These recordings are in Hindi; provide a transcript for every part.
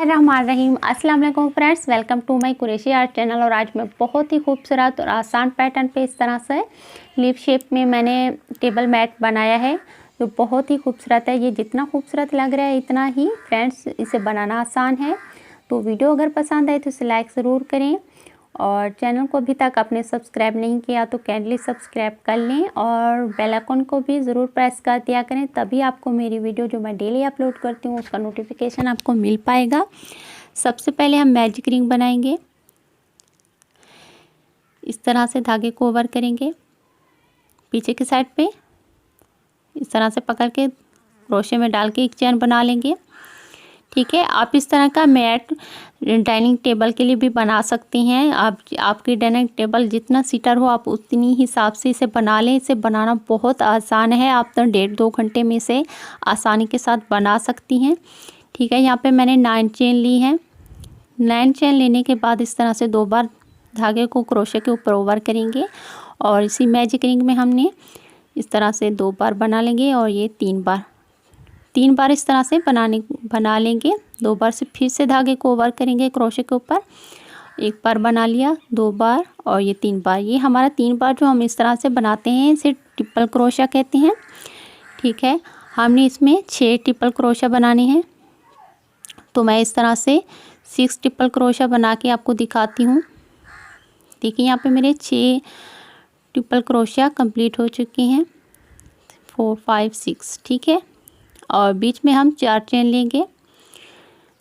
बिस्मिल्लाहिर्रहमानिर्रहीम। अस्सलाम वालेकुम friends, welcome to my Qureshi art channel. और आज मैं बहुत ही खूबसूरत और आसान पैटर्न पे इस तरह से लीफ शेप में मैंने टेबल मैट बनाया है जो बहुत ही खूबसूरत है। ये जितना खूबसूरत लग रहा है इतना ही फ्रेंड्स इसे बनाना आसान है। तो वीडियो अगर पसंद आए तो इसे लाइक ज़रूर करें और चैनल को अभी तक आपने सब्सक्राइब नहीं किया तो काइंडली सब्सक्राइब कर लें और बेल आइकन को भी ज़रूर प्रेस कर दिया करें, तभी आपको मेरी वीडियो जो मैं डेली अपलोड करती हूँ उसका नोटिफिकेशन आपको मिल पाएगा। सबसे पहले हम मैजिक रिंग बनाएंगे। इस तरह से धागे को ओवर करेंगे, पीछे की साइड पे इस तरह से पकड़ के क्रोशे में डाल के एक चेन बना लेंगे। ठीक है, आप इस तरह का मैट डाइनिंग टेबल के लिए भी बना सकती हैं। आपकी डाइनिंग टेबल जितना सीटर हो आप उतनी हिसाब से इसे बना लें। इसे बनाना बहुत आसान है, आप तो 1.5-2 घंटे में इसे आसानी के साथ बना सकती हैं। ठीक है, यहाँ पे मैंने 9 चेन ली है। 9 चेन लेने के बाद इस तरह से 2 बार धागे को क्रोशे के ऊपर ओवर करेंगे और इसी मैजिक रिंग में हमने इस तरह से 2 बार बना लेंगे और ये 3 बार इस तरह से बना लेंगे। 2 बार से फिर से धागे को ओवर करेंगे क्रोशे के ऊपर, 1 बार बना लिया, 2 बार और ये 3 बार। ये हमारा 3 बार जो हम इस तरह से बनाते हैं इसे ट्रिपल क्रोशा कहते हैं। ठीक है, हमने इसमें 6 ट्रिपल क्रोशा बनाने हैं। तो मैं इस तरह से 6 ट्रिपल क्रोशा बना के आपको दिखाती हूँ। देखिए यहाँ पे मेरे 6 ट्रिपल क्रोशा कंप्लीट हो चुके हैं, 4 5 6। ठीक है, और बीच में हम 4 चेन लेंगे।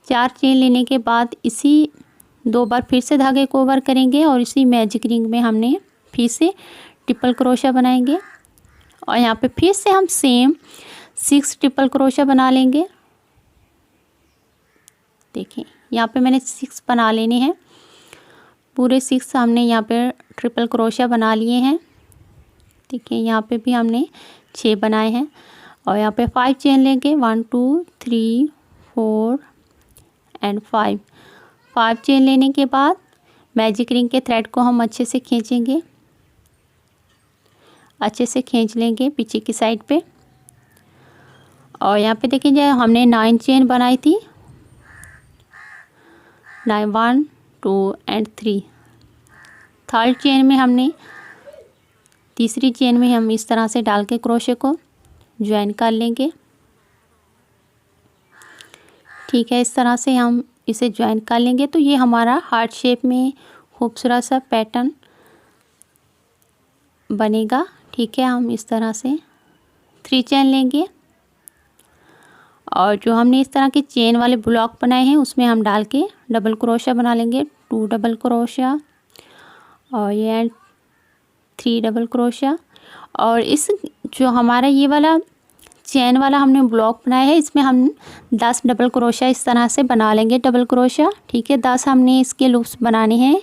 4 चेन लेने के बाद इसी 2 बार फिर से धागे को ओवर करेंगे और इसी मैजिक रिंग में हमने फिर से ट्रिपल क्रोशा बनाएंगे और यहाँ पे फिर से हम सेम 6 ट्रिपल क्रोशा बना लेंगे। देखिए यहाँ पे मैंने 6 बना लेने हैं, पूरे 6 हमने यहाँ पे ट्रिपल क्रोशा बना लिए हैं। देखिए यहाँ पे भी हमने 6 बनाए हैं और यहाँ पे 5 चेन लेंगे, 1 2 3 4 एंड 5 चेन लेने के बाद मैजिक रिंग के थ्रेड को हम अच्छे से खींचेंगे, अच्छे से खींच लेंगे पीछे की साइड पे। और यहाँ पे देखिए जो हमने 9 चेन बनाई थी, 9 1 2 एंड 3। थर्ड चेन में हमने तीसरी चेन में हम इस तरह से डाल के क्रोशे को ज्वाइन कर लेंगे। ठीक है, इस तरह से हम इसे ज्वाइन कर लेंगे तो ये हमारा हार्ट शेप में खूबसूरत सा पैटर्न बनेगा। ठीक है, हम इस तरह से 3 चेन लेंगे और जो हमने इस तरह के चेन वाले ब्लॉक बनाए हैं उसमें हम डाल के डबल क्रोशा बना लेंगे, 2 डबल क्रोशा और ये 3 डबल क्रोशा। और इस जो हमारा ये वाला चेन वाला हमने ब्लॉक बनाया है इसमें हम 10 डबल क्रोशा इस तरह से बना लेंगे, डबल क्रोशा। ठीक है, 10 हमने इसके लूप्स बनाने हैं।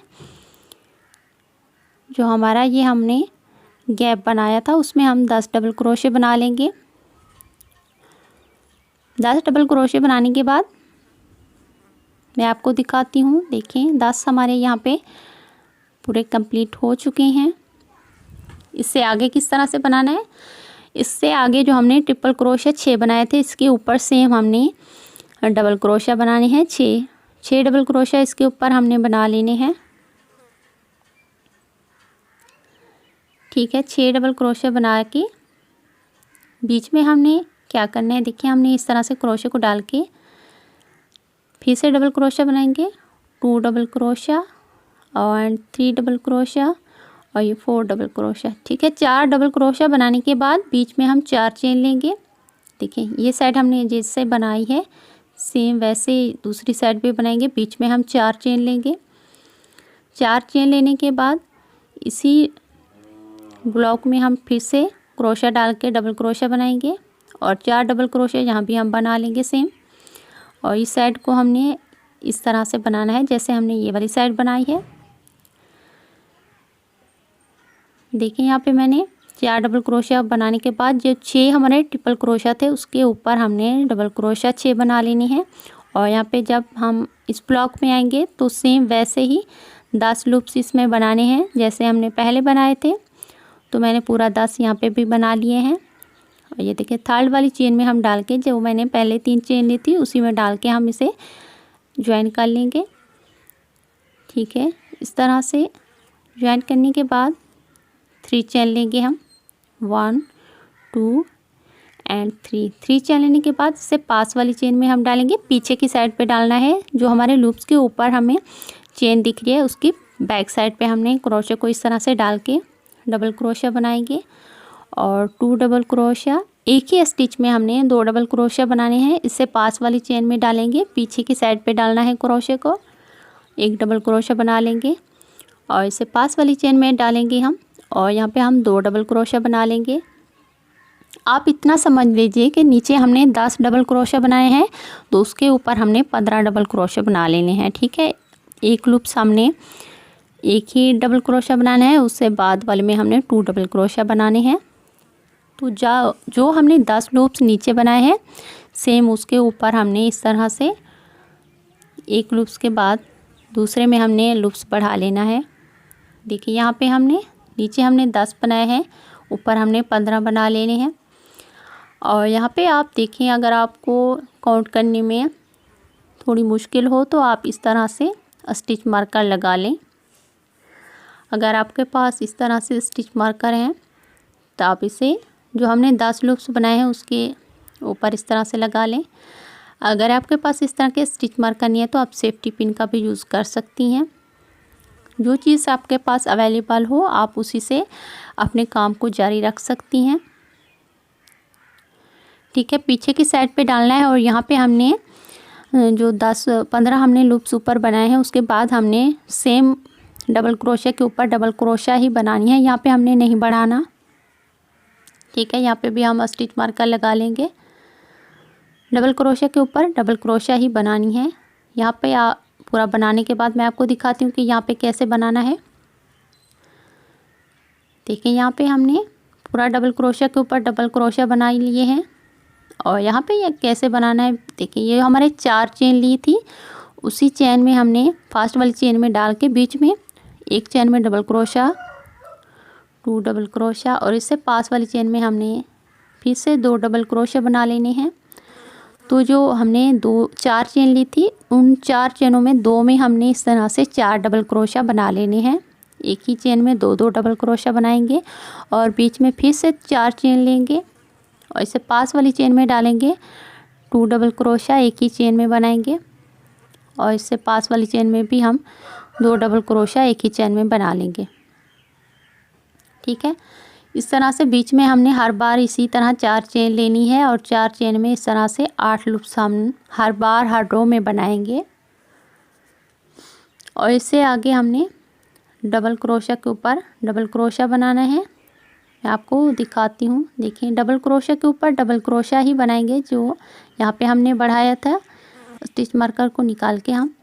जो हमारा ये हमने गैप बनाया था उसमें हम 10 डबल क्रोशे बना लेंगे। 10 डबल क्रोशे बनाने के बाद मैं आपको दिखाती हूँ। देखें 10 हमारे यहाँ पे पूरे कंप्लीट हो चुके हैं। इससे आगे किस तरह से बनाना है, इससे आगे जो हमने ट्रिपल क्रोशा 6 बनाए थे इसके ऊपर सेम हमने डबल क्रोशा बनाने हैं। 6 डबल क्रोशा इसके ऊपर हमने बना लेने हैं। ठीक है, 6 डबल क्रोशा बना के बीच में हमने क्या करना है, देखिए हमने इस तरह से क्रोशे को डाल के फिर से डबल क्रोशा बनाएंगे, 2 डबल क्रोशा और 3 डबल क्रोशा और ये 4 डबल क्रोशा। ठीक है, 4 डबल क्रोशा बनाने के बाद बीच में हम 4 चेन लेंगे। देखिए ये साइड हमने जैसे बनाई है सेम वैसे दूसरी साइड भी बनाएंगे। बीच में हम 4 चेन लेंगे। 4 चेन लेने के बाद इसी ब्लॉक में हम फिर से क्रोशा डाल के डबल क्रोशा बनाएंगे और 4 डबल क्रोशा यहाँ भी हम बना लेंगे सेम। और इस साइड को हमने इस तरह से बनाना है जैसे हमने ये वाली साइड बनाई है। देखिए यहाँ पे मैंने 4 डबल क्रोशा बनाने के बाद जो 6 हमारे ट्रिपल क्रोशा थे उसके ऊपर हमने डबल क्रोशा 6 बना लेनी है। और यहाँ पे जब हम इस ब्लॉक में आएंगे तो सेम वैसे ही 10 लूप्स इसमें बनाने हैं जैसे हमने पहले बनाए थे। तो मैंने पूरा 10 यहाँ पे भी बना लिए हैं। और ये देखिए थर्ड वाली चेन में हम डाल के जो मैंने पहले 3 चेन ली थी उसी में डाल के हम इसे ज्वाइन कर लेंगे। ठीक है, इस तरह से ज्वाइन करने के बाद 3 चेन लेंगे हम, 1 2 एंड 3 चेन लेने के बाद इसे पास वाली चेन में हम डालेंगे। पीछे की साइड पे डालना है, जो हमारे लूप्स के ऊपर हमें चेन दिख रही है उसकी बैक साइड पे हमने क्रोशे को इस तरह से डाल के डबल क्रोशिया बनाएंगे और 2 डबल क्रोशिया। एक ही स्टिच में हमने 2 डबल क्रोशिया बनाने हैं। इससे पास वाली चेन में डालेंगे, पीछे की साइड पे डालना है क्रोशे को, एक डबल क्रोशिया बना लेंगे और इसे पास वाली चेन में डालेंगे हम और यहाँ पे हम 2 डबल क्रोशिया बना लेंगे। आप इतना समझ लीजिए कि नीचे हमने 10 डबल क्रोशिया बनाए हैं तो उसके ऊपर हमने 15 डबल क्रोशिया बना लेने हैं। ठीक है, एक लूप सामने एक ही डबल क्रोशिया बनाना है, उससे बाद वाले में हमने 2 डबल क्रोशिया बनाने हैं। तो जो हमने 10 लूप्स नीचे बनाए हैं सेम उसके ऊपर हमने इस तरह से एक लूप्स के बाद दूसरे में हमने लूप्स बढ़ा लेना है। देखिए यहाँ पे हमने नीचे हमने 10 बनाए हैं, ऊपर हमने 15 बना लेने हैं। और यहाँ पे आप देखें, अगर आपको काउंट करने में थोड़ी मुश्किल हो तो आप इस तरह से स्टिच मार्कर लगा लें। अगर आपके पास इस तरह से स्टिच मार्कर हैं तो आप इसे जो हमने 10 लूप्स बनाए हैं उसके ऊपर इस तरह से लगा लें। अगर आपके पास इस तरह के स्टिच मार्कर नहीं है तो आप सेफ्टी पिन का भी यूज़ कर सकती हैं। जो चीज़ आपके पास अवेलेबल हो आप उसी से अपने काम को जारी रख सकती हैं। ठीक है, पीछे की साइड पे डालना है और यहाँ पे हमने जो 10-15 हमने लूप्स ऊपर बनाए हैं उसके बाद हमने सेम डबल क्रोशिया के ऊपर डबल क्रोशिया ही बनानी है, यहाँ पे हमने नहीं बढ़ाना। ठीक है, यहाँ पे भी हम स्टिच मार्कर लगा लेंगे। डबल क्रोशिया के ऊपर डबल क्रोशिया ही बनानी है। यहाँ पे पूरा बनाने के बाद मैं आपको दिखाती हूँ कि यहाँ पे कैसे बनाना है। देखिए यहाँ पे हमने पूरा डबल क्रोशिया के ऊपर डबल क्रोशिया बना लिए हैं और यहाँ पे ये कैसे बनाना है। देखिए ये हमारे 4 चेन ली थी, उसी चेन में हमने फर्स्ट वाली चेन में डाल के बीच में एक चेन में डबल क्रोशिया, 2 डबल क्रोशिया और इससे पास वाली चेन में हमने फिर से 2 डबल क्रोशिया बना लेने हैं। तो जो हमने 4 चेन ली थी उन 4 चेनों में 2 में हमने इस तरह से 4 डबल क्रोशिया बना लेने हैं। एक ही चेन में 2-2 डबल क्रोशिया बनाएंगे और बीच में फिर से 4 चेन लेंगे और इसे पास वाली चेन में डालेंगे, 2 डबल क्रोशिया एक ही चेन में बनाएंगे और इससे पास वाली चेन में भी हम 2 डबल क्रोशिया एक ही चेन में बना लेंगे। ठीक है, इस तरह से बीच में हमने हर बार इसी तरह 4 चेन लेनी है और 4 चेन में इस तरह से 8 लूप्स हम हर बार हर रो में बनाएंगे। और इससे आगे हमने डबल क्रोशिया के ऊपर डबल क्रोशिया बनाना है। मैं आपको दिखाती हूँ। देखिए डबल क्रोशिया के ऊपर डबल क्रोशिया ही बनाएंगे, जो यहाँ पे हमने बढ़ाया था स्टिच मार्कर को निकाल के हम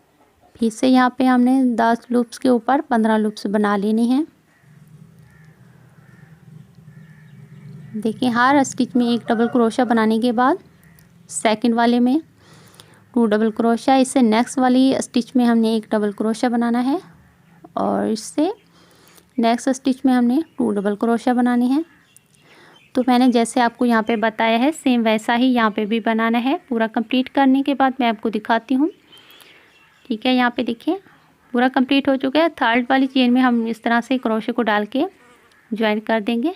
फिर से यहाँ पे हमने 10 लूप्स के ऊपर 15 लूप्स बना लेने हैं। देखिए हर स्टिच में एक डबल क्रोशिया बनाने के बाद सेकंड वाले में 2 डबल क्रोशिया, इससे नेक्स्ट वाली स्टिच में हमने एक डबल क्रोशिया बनाना है और इससे नेक्स्ट स्टिच में हमने 2 डबल क्रोशिया बनाने हैं। तो मैंने जैसे आपको यहाँ पे बताया है सेम वैसा ही यहाँ पे भी बनाना है। पूरा कंप्लीट करने के बाद मैं आपको दिखाती हूँ। ठीक है, यहाँ पे देखिए पूरा कंप्लीट हो चुका है। थर्ड वाली चेन में हम इस तरह से क्रोशिया को डाल के ज्वाइन कर देंगे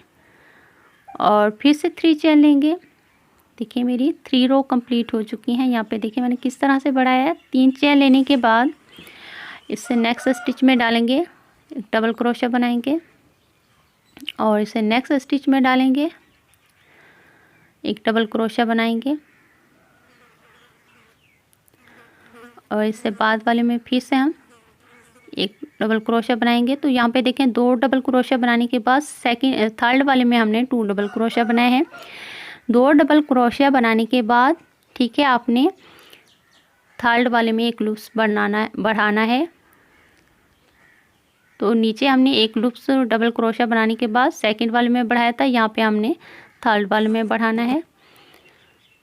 और फिर से 3 चेन लेंगे। देखिए मेरी 3 रो कंप्लीट हो चुकी हैं। यहाँ पे देखिए मैंने किस तरह से बढ़ाया है। 3 चेन लेने के बाद इससे नेक्स्ट स्टिच में डालेंगे, डबल क्रोशिया बनाएंगे और इसे नेक्स्ट स्टिच में डालेंगे, एक डबल क्रोशिया बनाएंगे और इससे बाद वाले में फिर से हम एक डबल क्रोशिया बनाएंगे। तो यहाँ पे देखें 2 डबल क्रोशिया बनाने के बाद थर्ड वाले में हमने 2 डबल क्रोशिया बनाए हैं। 2 डबल क्रोशिया बनाने के बाद ठीक है आपने थर्ड वाले में एक लूप्स बढ़ाना है। तो नीचे हमने एक लूप्स डबल क्रोशिया बनाने के बाद सेकंड वाले में बढ़ाया था, यहाँ पे हमने थर्ड वाले में बढ़ाना है।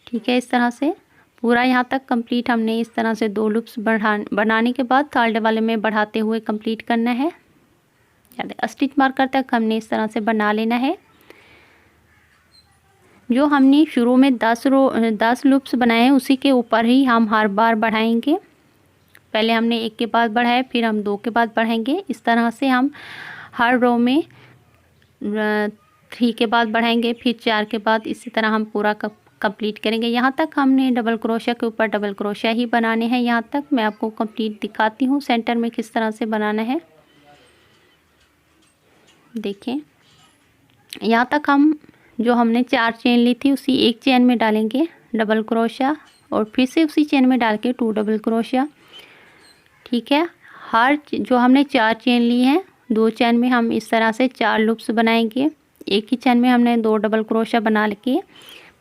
ठीक है, इस तरह से पूरा यहाँ तक कंप्लीट हमने इस तरह से 2 लूप्स बनाने के बाद थर्ड वाले में बढ़ाते हुए कंप्लीट करना है। स्टिच मार्कर तक हमने इस तरह से बना लेना है। जो हमने शुरू में 10 लूप्स बनाए हैं उसी के ऊपर ही हम हर बार बढ़ाएंगे। पहले हमने एक के बाद बढ़ाया, फिर हम 2 के बाद बढ़ाएंगे। इस तरह से हम हर रो में 3 के बाद बढ़ाएंगे, फिर 4 के बाद, इसी तरह हम पूरा कंप्लीट करेंगे। यहाँ तक हमने डबल क्रोशिया के ऊपर डबल क्रोशिया ही बनाने हैं। यहाँ तक मैं आपको कंप्लीट दिखाती हूँ सेंटर में किस तरह से बनाना है। देखें, यहाँ तक हम जो हमने 4 चेन ली थी उसी एक चेन में डालेंगे डबल क्रोशिया, और फिर से उसी चेन में डाल के 2 डबल क्रोशिया। ठीक है, हर जो हमने 4 चेन ली हैं, 2 चेन में हम इस तरह से 4 लूप्स बनाएंगे। एक ही चेन में हमने 2 डबल क्रोशिया बना के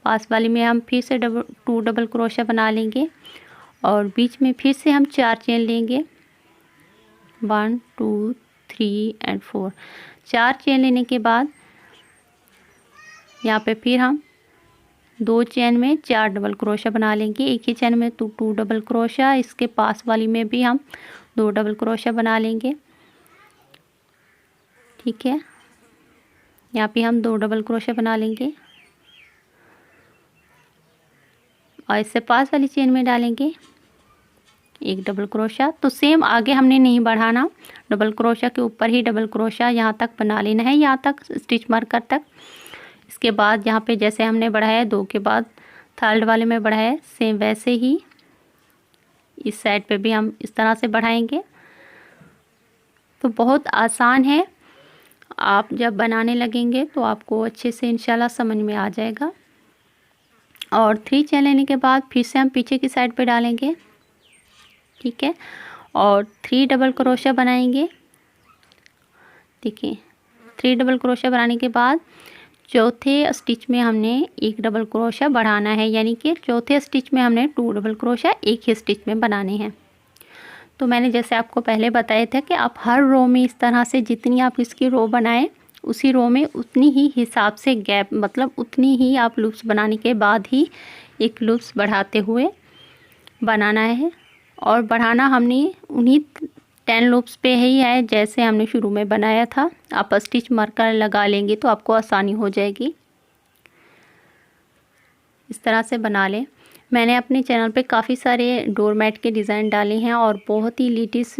पास वाली में हम फिर से 2 डबल क्रोशिया बना लेंगे, और बीच में फिर से हम 4 चेन लेंगे, 1 2 3 एंड 4। 4 चेन लेने के बाद यहाँ पे फिर हम 2 चेन में 4 डबल क्रोशिया बना लेंगे। एक ही चेन में 2 डबल क्रोशिया, इसके पास वाली में भी हम 2 डबल क्रोशिया बना लेंगे। ठीक है, यहाँ पे हम 2 डबल क्रोशिया बना लेंगे, और इससे पास वाली चेन में डालेंगे 1 डबल क्रोशिया। तो सेम आगे हमने नहीं बढ़ाना, डबल क्रोशिया के ऊपर ही डबल क्रोशिया यहाँ तक बना लेना है, यहाँ तक स्टिच मार्कर तक। इसके बाद यहाँ पे जैसे हमने बढ़ाया 2 के बाद थर्ड वाले में बढ़ाया, सेम वैसे ही इस साइड पे भी हम इस तरह से बढ़ाएंगे। तो बहुत आसान है, आप जब बनाने लगेंगे तो आपको अच्छे से इंशाल्लाह समझ में आ जाएगा। और 3 चेन लेने के बाद फिर से हम पीछे की साइड पे डालेंगे। ठीक है, और 3 डबल क्रोशिया बनाएंगे। देखिए, 3 डबल क्रोशिया बनाने के बाद चौथे स्टिच में हमने 1 डबल क्रोशिया बढ़ाना है, यानी कि चौथे स्टिच में हमने 2 डबल क्रोशिया एक ही स्टिच में बनाने हैं। तो मैंने जैसे आपको पहले बताया था कि आप हर रो में इस तरह से जितनी आप इसकी रो बनाएं, उसी रो में उतनी ही हिसाब से गैप, मतलब उतनी ही आप लूप्स बनाने के बाद ही एक लूप्स बढ़ाते हुए बनाना है। और बढ़ाना हमने उन्हीं 10 लूप्स पे ही है जैसे हमने शुरू में बनाया था। आप स्टिच मार्कर लगा लेंगे तो आपको आसानी हो जाएगी। इस तरह से बना लें। मैंने अपने चैनल पे काफ़ी सारे डोरमेट के डिज़ाइन डाले हैं और बहुत ही लेटेस्ट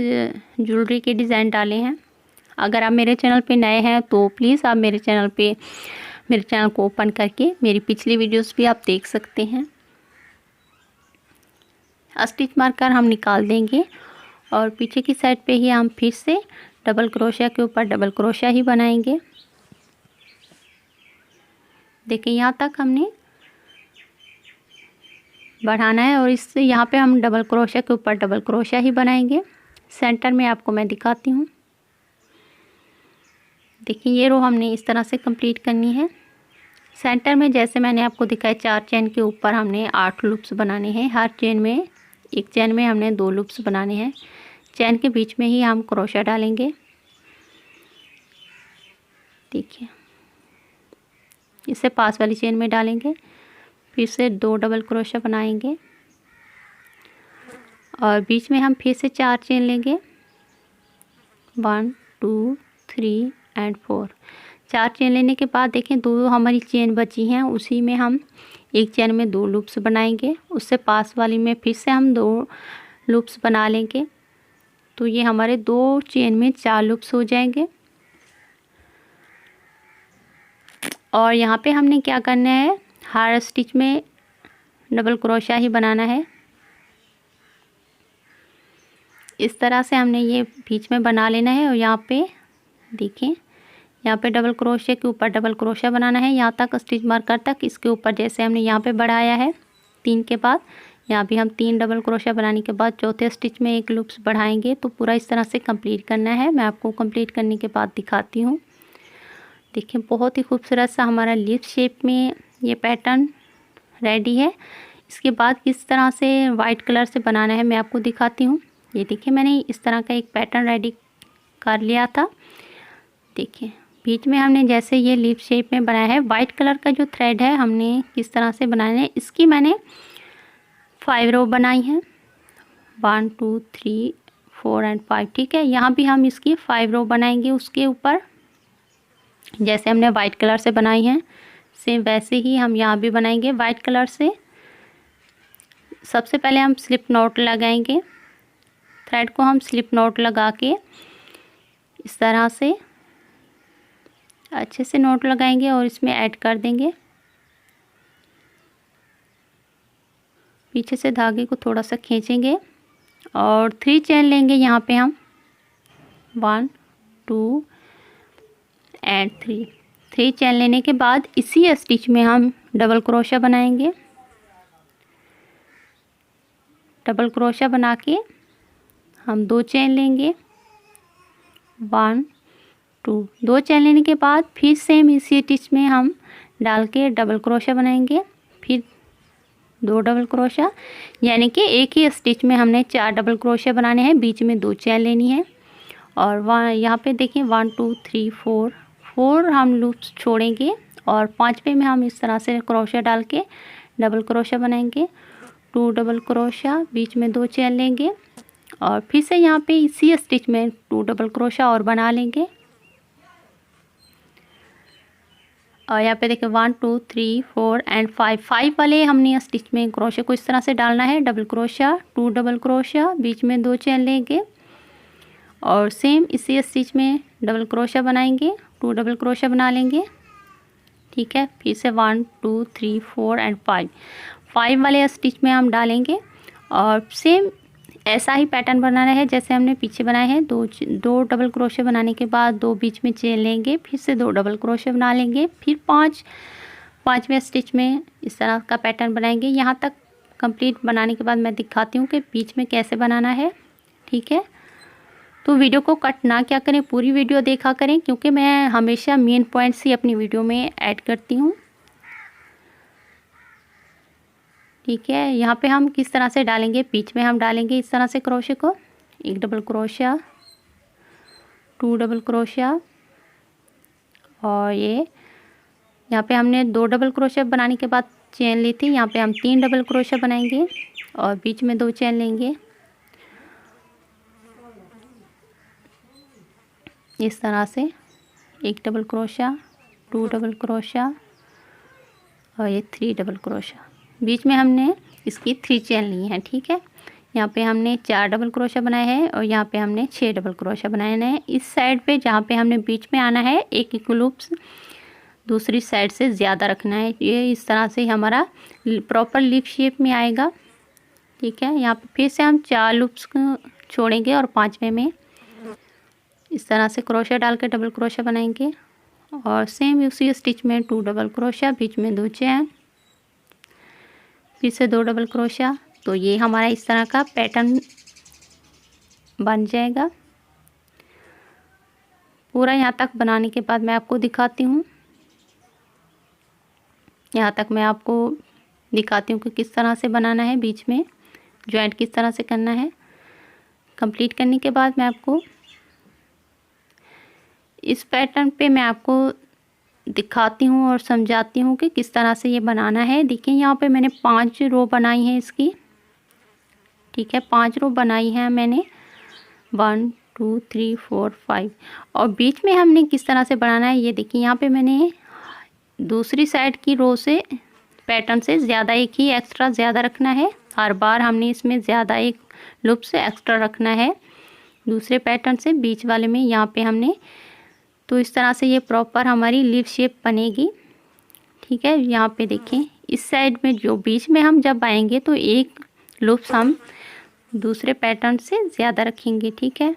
ज्वेलरी के डिज़ाइन डाले हैं। अगर आप मेरे चैनल पे नए हैं तो प्लीज़ आप मेरे चैनल को ओपन करके मेरी पिछली वीडियोस भी आप देख सकते हैं। स्टिच मार्कर हम निकाल देंगे और पीछे की साइड पे ही हम फिर से डबल क्रोशिया के ऊपर डबल क्रोशिया ही बनाएंगे। देखिए, यहाँ तक हमने बढ़ाना है, और इससे यहाँ पे हम डबल क्रोशिया के ऊपर डबल क्रोशिया ही बनाएंगे। सेंटर में आपको मैं दिखाती हूँ। देखिए, ये रो हमने इस तरह से कंप्लीट करनी है। सेंटर में जैसे मैंने आपको दिखाया 4 चेन के ऊपर हमने 8 लूप्स बनाने हैं। हर चेन में, एक चेन में हमने 2 लूप्स बनाने हैं। चेन के बीच में ही हम क्रोशिया डालेंगे। देखिए, इसे पास वाली चेन में डालेंगे, फिर से 2 डबल क्रोशिया बनाएंगे, और बीच में हम फिर से 4 चेन लेंगे, 1 2 3 एंड 4। 4 चेन लेने के बाद देखें 2 हमारी चेन बची हैं, उसी में हम एक चेन में 2 लूप्स बनाएंगे। उससे पास वाली में फिर से हम 2 लूप्स बना लेंगे। तो ये हमारे 2 चेन में 4 लूप्स हो जाएंगे। और यहाँ पे हमने क्या करना है, हर स्टिच में डबल क्रोशिया ही बनाना है। इस तरह से हमने ये बीच में बना लेना है, और यहाँ पे देखें, यहाँ पे डबल क्रोशिया के ऊपर डबल क्रोशिया बनाना है, यहाँ तक स्टिच मार्कर तक। इसके ऊपर जैसे हमने यहाँ पे बढ़ाया है 3 के बाद, यहाँ भी हम 3 डबल क्रोशिया बनाने के बाद चौथे स्टिच में 1 लूप्स बढ़ाएंगे। तो पूरा इस तरह से कंप्लीट करना है। मैं आपको कंप्लीट करने के बाद दिखाती हूँ। देखिए, बहुत ही खूबसूरत सा हमारा लीफ शेप में ये पैटर्न रेडी है। इसके बाद किस तरह से वाइट कलर से बनाना है मैं आपको दिखाती हूँ। ये देखिए, मैंने इस तरह का एक पैटर्न रेडी कर लिया था। देखिए, बीच में हमने जैसे ये लीफ शेप में बनाया है। वाइट कलर का जो थ्रेड है हमने किस तरह से बनाना है, इसकी मैंने 5 रो बनाई हैं, 1 2 3 4 एंड 5। ठीक है, यहाँ भी हम इसकी 5 रो बनाएंगे। उसके ऊपर जैसे हमने वाइट कलर से बनाई हैं, सेम वैसे ही हम यहाँ भी बनाएंगे वाइट कलर से। सबसे पहले हम स्लिप नॉट लगाएंगे। थ्रेड को हम स्लिप नॉट लगा के इस तरह से अच्छे से नॉट लगाएंगे और इसमें ऐड कर देंगे। पीछे से धागे को थोड़ा सा खींचेंगे और 3 चेन लेंगे यहाँ पे हम 1 2 एंड 3 चेन लेने के बाद इसी स्टिच में हम डबल क्रोशा बनाएंगे। डबल क्रोशा बना के हम 2 चेन लेंगे 1 2 2 चेन लेने के बाद फिर सेम इसी स्टिच में हम डाल के डबल क्रोशा बनाएंगे, फिर 2 डबल क्रोशा, यानी कि एक ही स्टिच में हमने 4 डबल क्रोशा बनाने हैं। बीच में 2 चेन लेनी है और यहाँ पे देखिए 1 2 3 4 हम लूप्स छोड़ेंगे और 5वें में हम इस तरह से क्रोशा डाल के डबल क्रोशा बनाएंगे। 2 डबल क्रोशा, बीच में 2 चेन लेंगे और फिर से यहाँ पे इसी स्टिच में 2 डबल क्रोशा और बना लेंगे। और यहाँ पे देखिए 1 2 3 4 एंड 5 वाले हमने स्टिच में क्रोशे को इस तरह से डालना है। डबल क्रोशा, 2 डबल क्रोशा, बीच में 2 चेन लेंगे और सेम इसी स्टिच में डबल क्रोशा बनाएंगे, 2 डबल क्रोशा बना लेंगे। ठीक है, फिर से 1 2 3 4 एंड 5 वाले स्टिच में हम डालेंगे और सेम ऐसा ही पैटर्न बनाना है जैसे हमने पीछे बनाए हैं। 2 डबल क्रोशे बनाने के बाद 2 बीच में चेन लेंगे, फिर से 2 डबल क्रोशे बना लेंगे, फिर 5वें स्टिच में इस तरह का पैटर्न बनाएंगे। यहाँ तक कंप्लीट बनाने के बाद मैं दिखाती हूँ कि बीच में कैसे बनाना है। ठीक है, तो वीडियो को कट ना क्या करें, पूरी वीडियो देखा करें, क्योंकि मैं हमेशा मेन पॉइंट्स ही अपनी वीडियो में ऐड करती हूँ। ठीक है, यहाँ पे हम किस तरह से डालेंगे, बीच में हम डालेंगे इस तरह से क्रोशे को, 1 डबल क्रोशा, 2 डबल क्रोशा और ये यहाँ पे हमने 2 डबल क्रोशा बनाने के बाद चेन ली थी, यहाँ पे हम 3 डबल क्रोशा बनाएंगे और बीच में 2 चेन लेंगे इस तरह से, 1 डबल क्रोशा, 2 डबल क्रोशा और ये 3 डबल क्रोशा। बीच में हमने इसकी 3 चेन ली हैं। ठीक है, यहाँ पे हमने 4 डबल क्रोशा बनाए हैं और यहाँ पे हमने 6 डबल क्रोशा बनाए हैं। इस साइड पे जहाँ पे हमने बीच में आना है, एक लूप्स दूसरी साइड से ज़्यादा रखना है। ये इस तरह से हमारा प्रॉपर लीफ शेप में आएगा। ठीक है, यहाँ पे फिर से हम 4 लूप्स छोड़ेंगे और 5वें में इस तरह से क्रोशा डाल के डबल क्रोशा बनाएंगे और सेम उसी स्टिच में 2 डबल क्रोशा, बीच में 2 चेन, फिर से 2 डबल क्रोशा। तो ये हमारा इस तरह का पैटर्न बन जाएगा। पूरा यहाँ तक बनाने के बाद मैं आपको दिखाती हूँ। यहाँ तक मैं आपको दिखाती हूँ कि किस तरह से बनाना है, बीच में जॉइंट किस तरह से करना है। कंप्लीट करने के बाद मैं आपको इस पैटर्न पे मैं आपको दिखाती हूँ और समझाती हूँ कि किस तरह से ये बनाना है। देखिए यहाँ पे मैंने 5 रो बनाई है इसकी। ठीक है, 5 रो बनाई है मैंने, 1 2 3 4 5 और बीच में हमने किस तरह से बनाना है ये देखिए। यहाँ पे मैंने दूसरी साइड की रो से पैटर्न से ज़्यादा एक ही एक्स्ट्रा ज़्यादा रखना है। हर बार हमने इसमें ज़्यादा एक लूप से एक्स्ट्रा रखना है दूसरे पैटर्न से, बीच वाले में यहाँ पे हमने। तो इस तरह से ये प्रॉपर हमारी लीफ शेप बनेगी। ठीक है, यहाँ पे देखें इस साइड में जो बीच में हम जब आएंगे तो एक लूप्स हम दूसरे पैटर्न से ज़्यादा रखेंगे। ठीक है,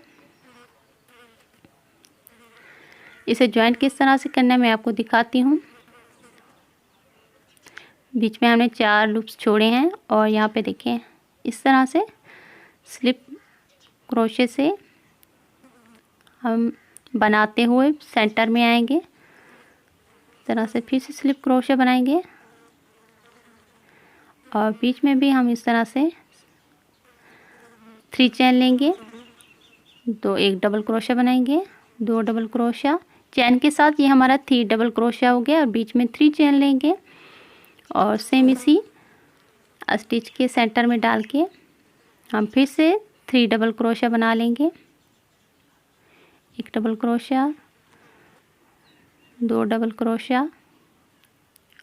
इसे जॉइंट किस तरह से करना है मैं आपको दिखाती हूँ। बीच में हमने 4 लूप्स छोड़े हैं और यहाँ पे देखें इस तरह से स्लिप क्रोशे से हम बनाते हुए सेंटर में आएंगे। इस तरह से फिर से स्लिप क्रोशे बनाएंगे और बीच में भी हम इस तरह से 3 चेन लेंगे, 1 डबल क्रोशा बनाएंगे, 2 डबल क्रोशा, चेन के साथ ये हमारा 3 डबल क्रोशा हो गया और बीच में 3 चेन लेंगे और सेम इसी स्टिच के सेंटर में डाल के हम फिर से 3 डबल क्रोशा बना लेंगे, 1 डबल क्रोशा, 2 डबल क्रोशा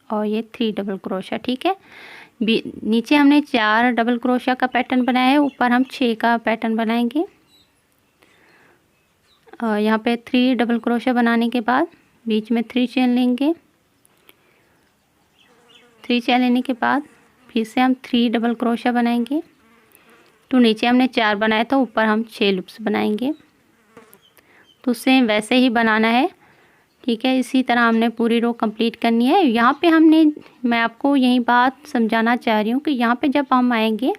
और ये 3 डबल क्रोशा। ठीक है, नीचे हमने 4 डबल क्रोशिया का पैटर्न बनाया है, ऊपर हम 6 का पैटर्न बनाएंगे। यहाँ पे 3 डबल क्रोशिया बनाने के बाद बीच में 3 चेन लेंगे। 3 चेन लेने के बाद फिर से हम 3 डबल क्रोशिया बनाएंगे। तो नीचे हमने 4 बनाया था, ऊपर हम 6 लूप्स बनाएंगे। तो सेम वैसे ही बनाना है, ठीक है। इसी तरह हमने पूरी रो कंप्लीट करनी है। यहाँ पे मैं आपको यही बात समझाना चाह रही हूँ कि यहाँ पे जब हम आएंगे,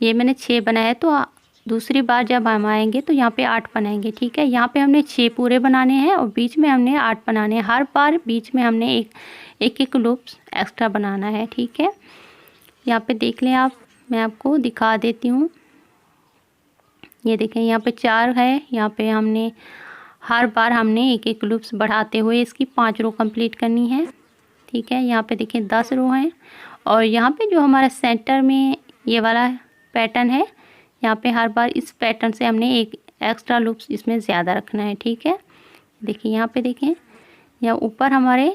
ये मैंने 6 बनाया है, तो दूसरी बार जब हम आएंगे तो यहाँ पे 8 बनाएंगे, ठीक है। यहाँ पे हमने 6 पूरे बनाने हैं और बीच में हमने 8 बनाने हैं। हर बार बीच में हमने एक लूप्स एक्स्ट्रा बनाना है, ठीक है। यहाँ पे देख लें आप, मैं आपको दिखा देती हूँ। ये देखें, यहाँ पे 4 है। यहाँ पे हर बार हमने एक लूप्स बढ़ाते हुए इसकी 5 रो कंप्लीट करनी है, ठीक है। यहाँ पे देखें 10 रो हैं और यहाँ पे जो हमारा सेंटर में ये वाला पैटर्न है, यहाँ पे हर बार इस पैटर्न से हमने एक एक्स्ट्रा लूप्स इसमें ज़्यादा रखना है, ठीक है। देखिए यहाँ पे देखें, यहाँ ऊपर हमारे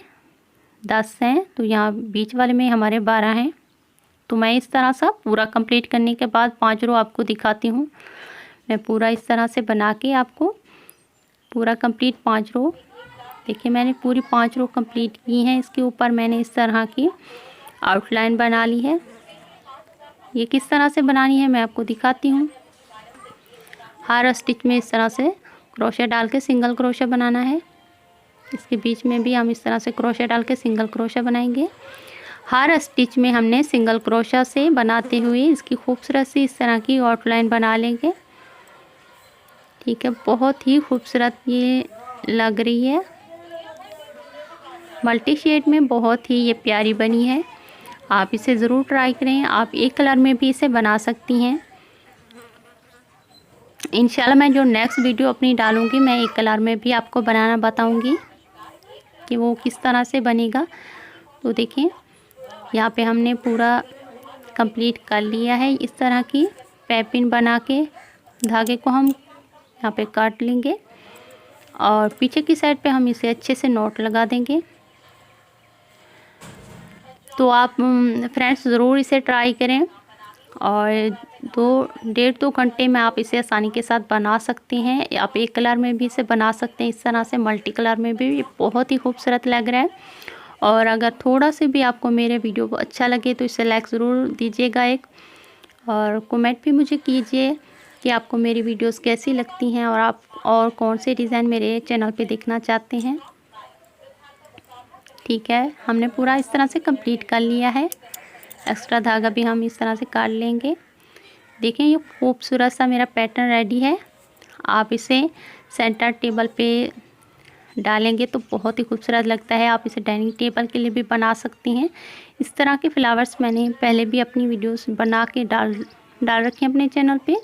10 हैं, तो यहाँ बीच वाले में हमारे 12 हैं। तो मैं इस तरह से पूरा कंप्लीट करने के बाद 5 रो आपको दिखाती हूँ। मैं पूरा इस तरह से बना के आपको पूरा कंप्लीट 5 रो, देखिए मैंने पूरी 5 रो कंप्लीट की हैं। इसके ऊपर मैंने इस तरह की आउटलाइन बना ली है। ये किस तरह से बनानी है मैं आपको दिखाती हूँ। हर स्टिच में इस तरह से क्रोशिया डाल के सिंगल क्रोशिया बनाना है। इसके बीच में भी हम इस तरह से क्रोशिया डाल के सिंगल क्रोशिया बनाएंगे। हर स्टिच में हमने सिंगल क्रोशिया से बनाते हुए इसकी खूबसूरत सी इस तरह की आउटलाइन बना लेंगे, ठीक है। बहुत ही खूबसूरत ये लग रही है, मल्टी शेड में बहुत ही ये प्यारी बनी है। आप इसे ज़रूर ट्राई करें। आप एक कलर में भी इसे बना सकती हैं। इंशाल्लाह मैं जो नेक्स्ट वीडियो अपनी डालूँगी, मैं एक कलर में भी आपको बनाना बताऊँगी कि वो किस तरह से बनेगा। तो देखिए यहाँ पे हमने पूरा कंप्लीट कर लिया है। इस तरह की पैपिन बना के धागे को हम यहाँ पे काट लेंगे और पीछे की साइड पे हम इसे अच्छे से नॉट लगा देंगे। तो आप फ्रेंड्स ज़रूर इसे ट्राई करें और 1.5-2 घंटे में आप इसे आसानी के साथ बना सकते हैं। आप एक कलर में भी इसे बना सकते हैं, इस तरह से मल्टी कलर में भी। ये बहुत ही खूबसूरत लग रहा है। और अगर थोड़ा से भी आपको मेरे वीडियो को अच्छा लगे तो इसे लाइक ज़रूर दीजिएगा एक, और कमेंट भी मुझे कीजिए कि आपको मेरी वीडियोस कैसी लगती हैं और आप और कौन से डिज़ाइन मेरे चैनल पे देखना चाहते हैं, ठीक है। हमने पूरा इस तरह से कंप्लीट कर लिया है। एक्स्ट्रा धागा भी हम इस तरह से काट लेंगे। देखें ये खूबसूरत सा मेरा पैटर्न रेडी है। आप इसे सेंटर टेबल पे डालेंगे तो बहुत ही खूबसूरत लगता है। आप इसे डाइनिंग टेबल के लिए भी बना सकती हैं। इस तरह के फ्लावर्स मैंने पहले भी अपनी वीडियोस बना के डाल रखी हैं अपने चैनल पे।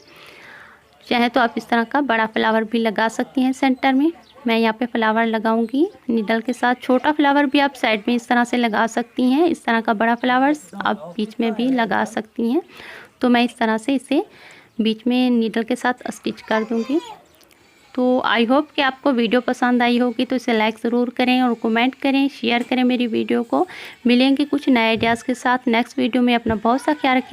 चाहे तो आप इस तरह का बड़ा फ्लावर भी लगा सकती हैं सेंटर में। मैं यहाँ पे फ्लावर लगाऊंगी नीडल के साथ। छोटा फ्लावर भी आप साइड में इस तरह से लगा सकती हैं। इस तरह का बड़ा फ्लावर्स आप बीच में भी लगा सकती हैं। तो मैं इस तरह से इसे बीच में नीडल के साथ स्टिच कर दूंगी। तो आई होप कि आपको वीडियो पसंद आई होगी। तो इसे लाइक ज़रूर करें और कमेंट करें, शेयर करें मेरी वीडियो को। मिलेंगे कुछ नए आइडियाज़ के साथ नेक्स्ट वीडियो में। अपना बहुत सा ख्याल रखें।